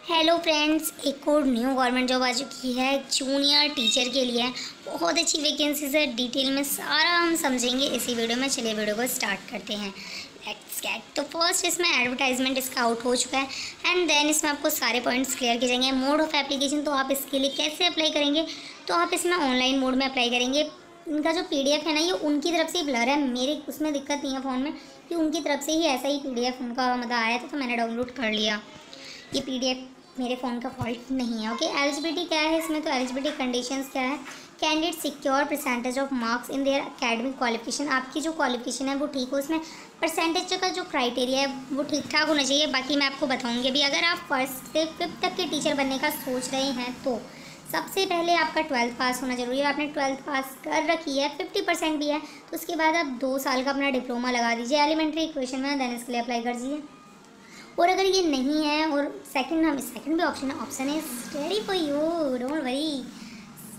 Hello friends, एक और new government job आ चुकी है जूनियर टीचर के लिए। बहुत अच्छी वैकेंसीज है, डिटेल में सारा हम समझेंगे इसी वीडियो में। चलिए वीडियो को स्टार्ट करते हैं। Let's get. तो फर्स्ट इसमें एडवर्टाइजमेंट इसका आउट हो चुका है एंड देन इसमें आपको सारे पॉइंट्स क्लियर किए जाएंगे। मोड ऑफ एप्लीकेशन, तो आप इसके लिए कैसे अप्लाई करेंगे, तो आप इसमें ऑनलाइन मोड में अप्लाई करेंगे। इनका जो PDF है ना, ये उनकी तरफ से ही ब्लर है, मेरे उसमें दिक्कत नहीं है फ़ोन में, कि उनकी तरफ से ही ऐसा ही PDF उनका मतलब आया था तो मैंने डाउनलोड कर लिया। ये PDF मेरे फ़ोन का फॉल्ट नहीं है। ओके, एलिजिबिलिटी क्या है इसमें, तो एलिजिबिलिटी कंडीशंस क्या है। Candidate secure percentage of marks in their academic qualification, आपकी जो क्वालिफिकेशन है वो ठीक हो, उसमें परसेंटेज का जो क्राइटेरिया है वो ठीक ठाक होना चाहिए। बाकी मैं आपको बताऊंगी अभी। अगर आप 1st से 5th तक के टीचर बनने का सोच रहे हैं तो सबसे पहले आपका 12th पास होना जरूरी है। आपने 12th पास कर रखी है, 50% भी है, तो उसके बाद आप 2 साल का अपना डिप्लोमा लगा दीजिए एलिमेंट्री इक्वेशन में, देन इसके लिए अप्लाई कर दीजिए। और अगर ये नहीं है और सेकंड भी ऑप्शन है ready for you, don't worry.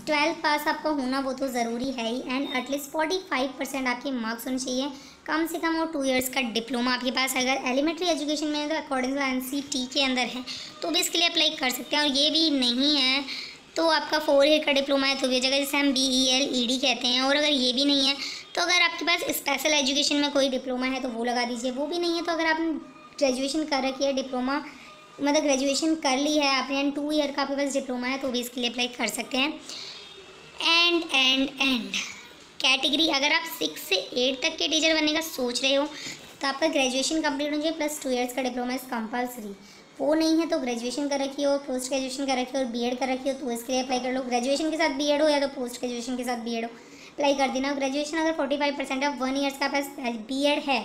12th पास आपका होना वो तो ज़रूरी है ही, एंड एटलीस्ट 45% आपके मार्क्स होने चाहिए कम से कम, और 2 इयर्स का डिप्लोमा आपके पास अगर एलिमेंट्री एजुकेशन में तो अकॉर्डिंग टू NCT के अंदर है तो भी इसके लिए अप्लाई कर सकते हैं। और ये भी नहीं है तो आपका 4 ईयर का डिप्लोमा है तो भी जगह, जिसे हम BELED कहते हैं। और अगर ये भी नहीं है तो अगर आपके पास स्पेशल एजुकेशन में कोई डिप्लोमा है तो वो लगा दीजिए। वो भी नहीं है तो अगर आप ग्रेजुएशन कर रखी है, डिप्लोमा मतलब ग्रेजुएशन कर ली है आपने एंड 2 ईयर का आपके पास डिप्लोमा है तो भी इसके लिए अप्लाई कर सकते हैं। एंड कैटेगरी, अगर आप 6 से 8 तक के टीचर बनने का सोच रहे हो तो आपका ग्रेजुएशन कंप्लीट होना चाहिए प्लस 2 इयर्स का डिप्लोमा इज़ कंपलसरी। वो नहीं है तो ग्रेजुएशन कर रखी हो, पोस्ट ग्रेजुएशन कर रखी हो और B.Ed कर रखी हो तो इसके लिए अप्लाई कर लो। ग्रेजुएशन के साथ B.Ed हो या तो पोस्ट ग्रेजुएशन के साथ B.Ed हो, अप्लाई कर देना। ग्रेजुएशन अगर 45% ऑफ 1 ईयर्स का पास B.Ed है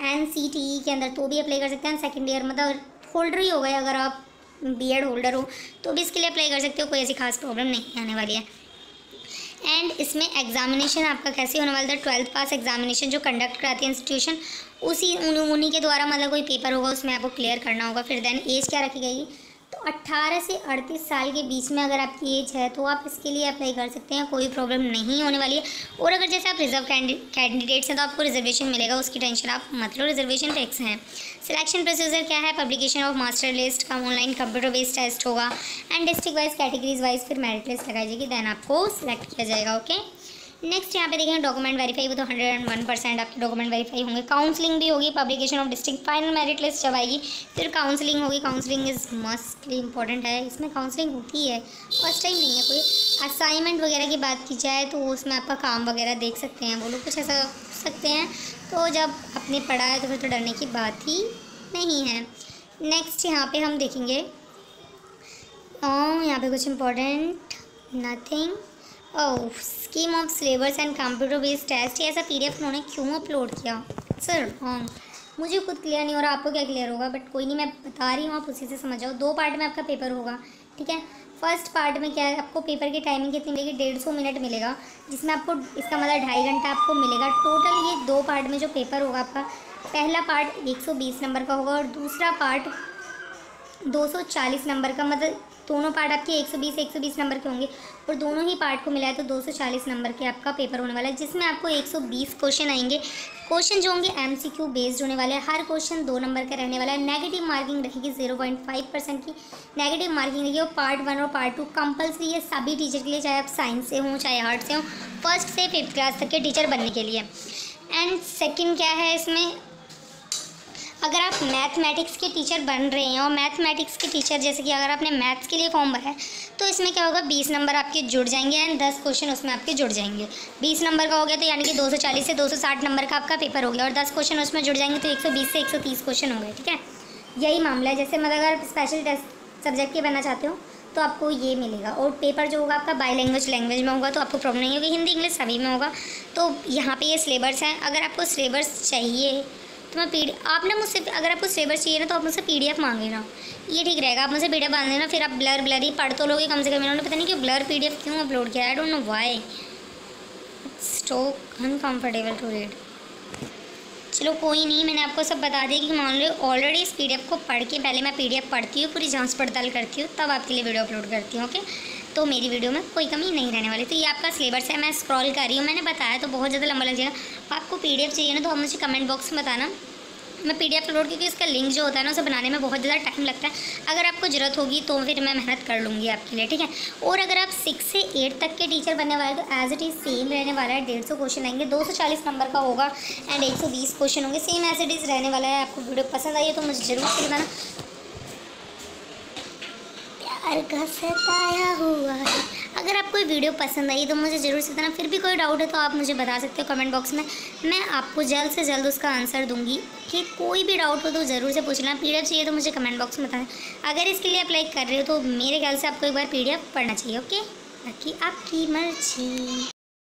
NCTE के अंदर तो भी अप्लाई कर सकते हैं। सेकेंड ईयर मतलब होल्डर ही हो गए, अगर आप B.Ed होल्डर हो तो भी इसके लिए अप्लाई कर सकते हो, कोई ऐसी खास प्रॉब्लम नहीं आने वाली है। एंड इसमें एग्जामिनेशन आपका कैसे होने वाला था, 12th पास एग्जामिनेशन जो कंडक्ट कराती है इंस्टीट्यूशन, उन्हीं के द्वारा मतलब कोई पेपर होगा उसमें आपको क्लियर करना होगा। फिर देन एज क्या रखी गई, तो 18 से 38 साल के बीच में अगर आपकी एज है तो आप इसके लिए अप्लाई कर सकते हैं, कोई प्रॉब्लम नहीं होने वाली है। और अगर जैसे आप रिजर्व कैंडिडेट्स हैं तो आपको रिजर्वेशन मिलेगा, उसकी टेंशन आप मत लो, रिजर्वेशन फिक्स है। सिलेक्शन प्रोसीजर क्या है, पब्लिकेशन ऑफ मास्टर लिस्ट का ऑनलाइन कंप्यूटर बेस्ड टेस्ट होगा and district wise categories wise फिर मेरिट लिस्ट लगाई जाएगी, देन आपको सिलेक्ट किया जाएगा। ओके, नेक्स्ट यहाँ पे देखेंगे डॉक्यूमेंट वेरीफाई, वो तो 101% आपके डॉक्यूमेंट वेरीफाई होंगे। काउंसलिंग भी होगी, publication of district final merit list जब आएगी फिर काउंसलिंग होगी। काउंसलिंग इज़ मस्टली इंपॉर्टेंट है, इसमें काउंसलिंग होती है, फर्स्ट टाइम नहीं है। कोई असाइनमेंट वगैरह की बात की जाए तो उसमें आपका काम वगैरह देख सकते हैं वो लोग, कुछ ऐसा सकते हैं। तो जब आपने पढ़ा है तो फिर तो डरने की बात ही नहीं है। नेक्स्ट यहाँ पे हम देखेंगे यहाँ पे कुछ important nothing. Scheme of syllabus and computer based test, ये ऐसा PDF उन्होंने क्यों अपलोड किया सर रॉन्ग, मुझे खुद क्लियर नहीं हो रहा, आपको क्या क्लियर होगा, बट कोई नहीं, मैं बता रही हूँ आप उसी से समझ जाओ। 2 पार्ट में आपका पेपर होगा, ठीक है। फर्स्ट पार्ट में क्या है, आपको पेपर की टाइमिंग कितनी मिलेगी, 150 मिनट मिलेगा, जिसमें आपको इसका मतलब 2.5 घंटा आपको मिलेगा टोटल। ये 2 पार्ट में जो पेपर होगा आपका, पहला पार्ट 120 नंबर का होगा और दूसरा पार्ट 240 नंबर का, मतलब दोनों पार्ट आपके 120 नंबर के होंगे और दोनों ही पार्ट को मिलाए तो 240 नंबर के आपका पेपर होने वाला है, जिसमें आपको 120 क्वेश्चन आएंगे। क्वेश्चन जो होंगे MCQ बेस्ड होने वाले हैं, हर क्वेश्चन 2 नंबर का रहने वाला है। नेगेटिव मार्किंग रहेगी 0.5% की नेगेटिव मार्किंग रहेगी। और पार्ट 1 और पार्ट 2 कंपलसरी है सभी टीचर के लिए, चाहे आप साइंस से हों चाहे आर्ट्स से हों, 1st से 5th क्लास तक के टीचर बनने के लिए। एंड सेकेंड क्या है इसमें, अगर आप मैथमेटिक्स के टीचर बन रहे हैं और मैथमेटिक्स के टीचर जैसे कि अगर आपने मैथ्स के लिए फॉर्म भरा है तो इसमें क्या होगा, 20 नंबर आपके जुड़ जाएंगे एंड 10 क्वेश्चन उसमें आपके जुड़ जाएंगे। 20 नंबर का हो गया तो यानी कि 240 से 260 नंबर का आपका पेपर हो गया और 10 क्वेश्चन उसमें जुड़ जाएंगे तो 120 से 130 क्वेश्चन हो गए, ठीक है। यही मामला है, जैसे मतलब अगर स्पेशल टेस्ट सब्जेक्ट के बनना चाहते हो तो आपको ये मिलेगा। और पेपर जो होगा आपका बाई लैंग्वेज में होगा तो आपको प्रॉब्लम नहीं होगी, हिंदी इंग्लिश सभी में होगा। तो यहाँ पे ये सिलेबस है, अगर आपको सिलेबस चाहिए तो मैं आप ना मुझसे, अगर आपको सिलेबस चाहिए ना तो आप मुझसे PDF मांग लेना, ये ठीक रहेगा। आप मुझसे PDF मांग लेना, फिर आप ब्लर ही पढ़ तो लोगे कम से कम। इन्होंने पता नहीं कि ब्लर PDF क्यों अपलोड किया, I don't know why, so uncomfortable to read. चलो कोई नहीं, मैंने आपको सब बता दिया कि मान लो ऑलरेडी इस PDF को पढ़ के पहले मैं PDF पढ़ती हूँ, पूरी जांच पड़ताल करती हूँ, तब आपके लिए वीडियो अपलोड करती हूँ। ओके, तो मेरी वीडियो में कोई कमी नहीं रहने वाली। तो ये आपका सिलेबस है, मैं स्क्रॉल कर रही हूँ, मैंने बताया तो बहुत ज़्यादा लंबा लग जाएगा। आपको PDF चाहिए ना तो आप मुझे कमेंट बॉक्स में बताना, मैं PDF अपलोड, क्योंकि इसका लिंक जो होता है ना उसे बनाने में बहुत ज़्यादा टाइम लगता है। अगर आपको ज़रूरत होगी तो फिर मैं मेहनत कर लूँगी आपके लिए, ठीक है। और अगर आप 6 से 8 तक के टीचर बनने वाले तो एज इट इज़ सेम रहने वाला है। 150 क्वेश्चन आएंगे, 240 नंबर का होगा एंड 120 क्वेश्चन होंगे, सेम एज इट इज़ रहने वाला है। आपको वीडियो पसंद आई है तो मुझे ज़रूर से बताना। प्यार का सताया हुआ है। अगर आपको वीडियो पसंद आई तो मुझे ज़रूर से बताना। फिर भी कोई डाउट है तो आप मुझे बता सकते हो कमेंट बॉक्स में, मैं आपको जल्द से जल्द उसका आंसर दूंगी। कि कोई भी डाउट हो तो ज़रूर से पूछ लेना। PDF चाहिए तो मुझे कमेंट बॉक्स में बताना। अगर इसके लिए अप्लाई कर रहे हो तो मेरे ख्याल से आपको एक बार PDF पढ़ना चाहिए, ओके। बाकी आपकी मर्जी।